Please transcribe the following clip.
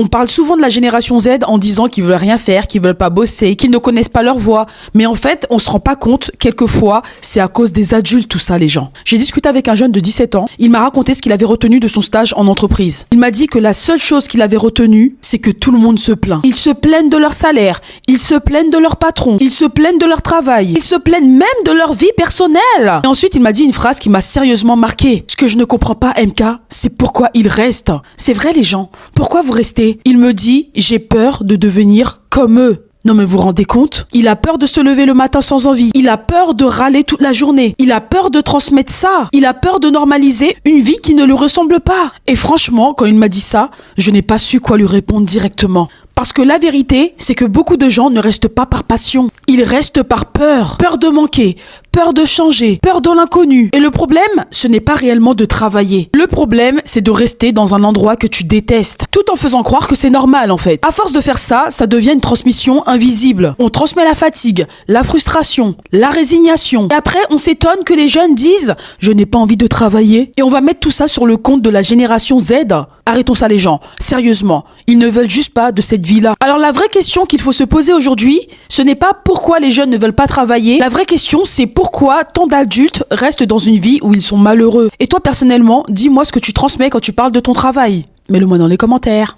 On parle souvent de la génération Z en disant qu'ils veulent rien faire, qu'ils veulent pas bosser, qu'ils ne connaissent pas leur voix. Mais en fait, on se rend pas compte, quelquefois, c'est à cause des adultes tout ça, les gens. J'ai discuté avec un jeune de 17 ans. Il m'a raconté ce qu'il avait retenu de son stage en entreprise. Il m'a dit que la seule chose qu'il avait retenue, c'est que tout le monde se plaint. Ils se plaignent de leur salaire, ils se plaignent de leur patron, ils se plaignent de leur travail, ils se plaignent même de leur vie personnelle. Et ensuite, il m'a dit une phrase qui m'a sérieusement marqué. Ce que je ne comprends pas, MK, c'est pourquoi ils restent. C'est vrai, les gens. Pourquoi vous restez? Il me dit, j'ai peur de devenir comme eux. Non mais vous vous rendez compte? Il a peur de se lever le matin sans envie. Il a peur de râler toute la journée. Il a peur de transmettre ça. Il a peur de normaliser une vie qui ne lui ressemble pas. Et franchement, quand il m'a dit ça, je n'ai pas su quoi lui répondre directement. Parce que la vérité, c'est que beaucoup de gens ne restent pas par passion. Ils restent par peur. Peur de manquer, peur de changer, peur de l'inconnu. Et le problème, ce n'est pas réellement de travailler. Le problème, c'est de rester dans un endroit que tu détestes, tout en faisant croire que c'est normal en fait. À force de faire ça, ça devient une transmission invisible. On transmet la fatigue, la frustration, la résignation. Et après, on s'étonne que les jeunes disent « je n'ai pas envie de travailler ». Et on va mettre tout ça sur le compte de la génération Z. Arrêtons ça les gens, sérieusement. Ils ne veulent juste pas de cette vie-là. Alors la vraie question qu'il faut se poser aujourd'hui, ce n'est pas pourquoi les jeunes ne veulent pas travailler. La vraie question, c'est pourquoi tant d'adultes restent dans une vie où ils sont malheureux. Et toi personnellement, dis-moi ce que tu transmets quand tu parles de ton travail. Mets-le moi dans les commentaires.